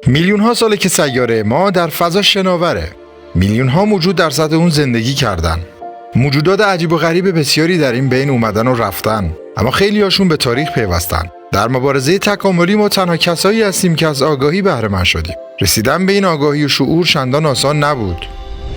میلیون ها ساله که سیاره ما در فضا شناوره. میلیون ها موجود در سطح اون زندگی کردن. موجودات عجیب و غریب بسیاری در این بین اومدن و رفتن، اما خیلی هاشون به تاریخ پیوستن. در مبارزه تکاملی ما تنها کسایی هستیم که از آگاهی بهره مند شدیم. رسیدن به این آگاهی و شعور چندان آسان نبود.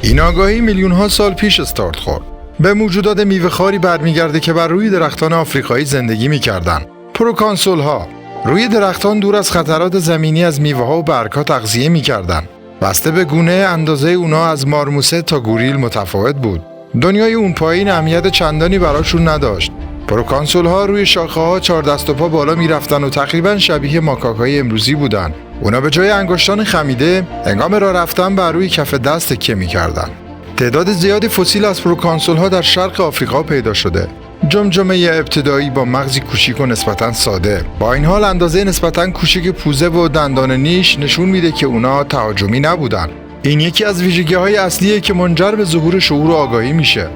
این آگاهی میلیون ها سال پیش استارت خورد. به موجودات میوه‌خواری برمیگرده که بر روی درختان آفریقایی زندگی می‌کردن. پروکانسول ها روی درختان دور از خطرات زمینی از میوه‌ها و برگ‌ها تغذیه می‌کردن. بسته به گونه اندازه اونا از مارموسه تا گوریل متفاوت بود. دنیای اون پایین اهمیت چندانی براشون نداشت. پروکانسول ها روی شاخه ها 4 دست و پا بالا می‌رفتن و تقریباً شبیه ماکاک‌های امروزی بودن. اونا به جای انگشتان خمیده هنگام راه رفتن بر روی کف دست تکیه می‌کردن. تعداد زیادی فسیل از پروکانسول ها در شرق آفریقا پیدا شده. جمجمه ابتدایی با مغزی کوچیک و نسبتاً ساده. با این حال اندازه نسبتاً کوچک پوزه و دندان نیش نشون میده که اونا تهاجمی نبودن. این یکی از ویژگی‌های اصلیه که منجر به ظهور شعور و آگاهی میشه.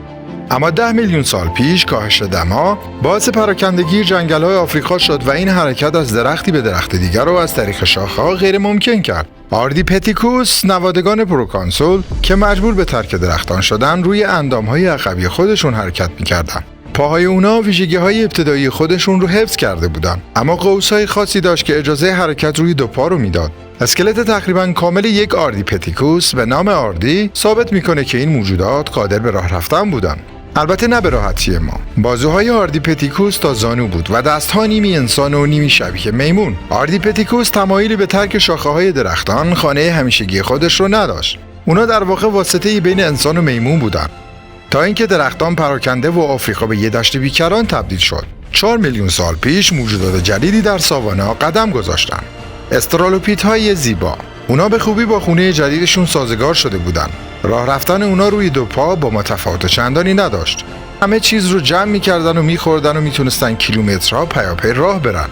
اما 10 میلیون سال پیش کاهش دما باعث پراکندگی جنگل‌های آفریقا شد و این حرکت از درختی به درخت دیگر رو از طریق شاخه‌ها غیر ممکن کرد. آردیپتیکوس نوادگان پروکانسول که مجبور به ترک درختان شدن روی اندام‌های عقبی خودشون حرکت می‌کردن. پاهای اونا ویژگی‌های ابتدایی خودشون رو حفظ کرده بودن، اما قوس‌های خاصی داشت که اجازه حرکت روی دو پا رو میداد. اسکلت تقریباً کامل یک آردیپتیکوس به نام آردی ثابت میکنه که این موجودات قادر به راه رفتن بودن. البته نه به راحتی ما. بازوهای آردیپتیکوس تا زانو بود و دستها نیمی انسان و نیمی شبیه میمون. آردیپتیکوس تمایلی به ترک شاخه‌های درختان خانه همیشگی خودش رو نداشت. اونا در واقع واسطه‌ای بین انسان و میمون بودن. تا اینکه درختان پراکنده و آفریقا به یه دشت بیکران تبدیل شد. 4 میلیون سال پیش موجودات جدیدی در ساوانا قدم گذاشتن. استرالوپیت‌های زیبا. اونا به خوبی با خونه جدیدشون سازگار شده بودن. راه رفتن اونا روی دو پا با متفاوت چندانی نداشت. همه چیز رو جمع می‌کردن و می‌خوردن و میتونستن کیلومترها پیاپی راه برن.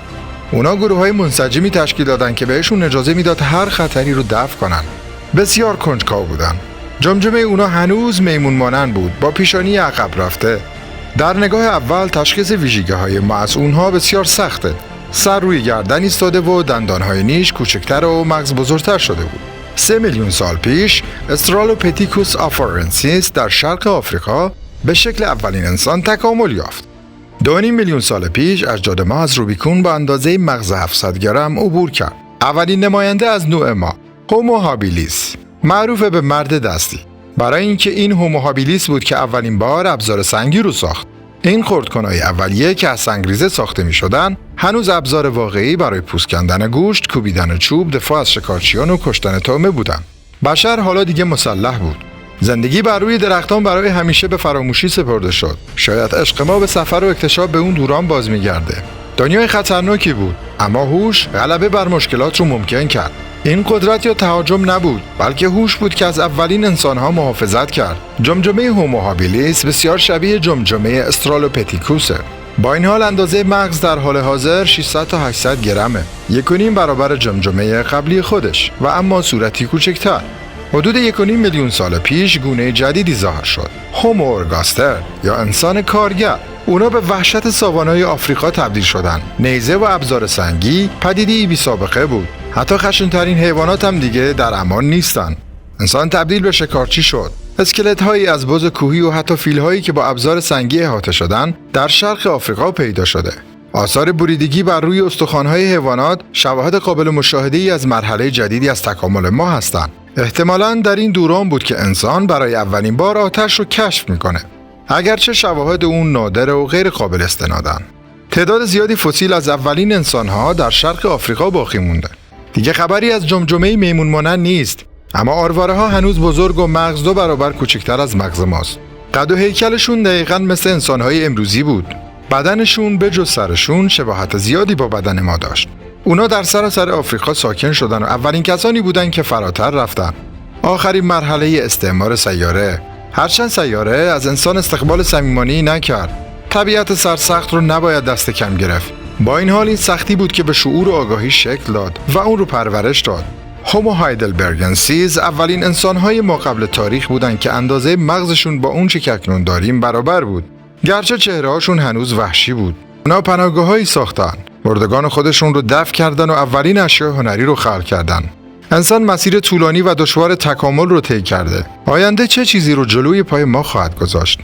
اونا گروه‌های منسجمی تشکیل دادن که بهشون اجازه میداد هر خطری رو دفع کنن. بسیار کنجکاو بودن. جمجمه اونا هنوز میمون مانند بود، با پیشانی عقب رفته. در نگاه اول تشخیص ویژگی‌های از اونها بسیار سخته. سر روی گردن ایستاده و دندانهای نیش کوچکتر و مغز بزرگتر شده بود. 3 میلیون سال پیش استرالوپیتیکوس آفارنسیس در شرق آفریقا به شکل اولین انسان تکامل یافت. 2.5 میلیون سال پیش اجداد ما از روبیکون با اندازه مغز 700 گرم عبور کرد. اولین نماینده از نوع ما، هومو هابیلیس، معروف به مرد دستی، برای اینکه این هومو هابیلیس بود که اولین بار ابزار سنگی رو ساخت. این خردکنای اولیه که از سنگریزه ساخته می شدن هنوز ابزار واقعی برای پوست کندن گوشت، کوبیدن چوب، دفاع از شکارچیان و کشتن طعمه بودن. بشر حالا دیگه مسلح بود. زندگی بر روی درختان برای همیشه به فراموشی سپرده شد. شاید عشق ما به سفر و اکتشاف به اون دوران باز می‌گرده. دنیای خطرناکی بود، اما هوش غلبه بر مشکلات رو ممکن کرد. این قدرت یا تهاجم نبود، بلکه هوش بود که از اولین انسان‌ها محافظت کرد. جمجمه هومو هابیلیس بسیار شبیه جمجمه استرالوپیتیکوسه. با این حال اندازه مغز در حال حاضر 600 تا 800 گرمه، 1.5 برابر جمجمه قبلی خودش و اما صورتی کوچکتر. حدود 1.5 میلیون سال پیش گونه جدیدی ظاهر شد، هومو اورگاستر یا انسان کارگر. اونا به وحشت ساوانای آفریقا تبدیل شدن. نیزه و ابزار سنگی پدیده‌ای بی سابقه بود. حتی خشن‌ترین حیوانات هم دیگه در امان نیستن. انسان تبدیل به شکارچی شد. اسکلت‌هایی از بز کوهی و حتی فیل‌هایی که با ابزار سنگی احاطه شدن در شرق آفریقا پیدا شده. آثار بریدگی بر روی استخوان‌های حیوانات شواهد قابل مشاهده‌ای از مرحله جدیدی از تکامل ما هستند. احتمالاً در این دوران بود که انسان برای اولین بار آتش رو کشف می‌کنه. اگرچه شواهد اون نادر و غیر قابل استنادن. تعداد زیادی فسیل از اولین انسان‌ها در شرق آفریقا باقی مونده. دیگه خبری از جمجمه میمون مانند نیست، اما آرواره‌ها هنوز بزرگ و مغز 2 برابر کوچکتر از مغز ماست. قد و هیکلشون دقیقاً مثل انسان‌های امروزی بود. بدنشون به جز سرشون شباهت زیادی با بدن ما داشت. اونا در سراسر آفریقا ساکن شدن و اولین کسانی بودن که فراتر رفتن. آخرین مرحله استعمار سیاره. هرچند سیاره از انسان استقبال صمیمانه‌ای نکرد. طبیعت سرسخت رو نباید دست کم گرفت. با این حال این سختی بود که به شعور و آگاهی شکل داد و اون رو پرورش داد. هومو هایدلبرگنسیز اولین انسان‌های ما قبل تاریخ بودن که اندازه مغزشون با اون چه که اکنون داریم برابر بود. گرچه چهره‌هاشون هنوز وحشی بود. اونا پناهگاه‌هایی ساختن. مردگان خودشون رو دفن کردن و اولین اشیاء هنری رو خلق کردن. انسان مسیر طولانی و دشوار تکامل رو طی کرده. آینده چه چیزی رو جلوی پای ما خواهد گذاشت؟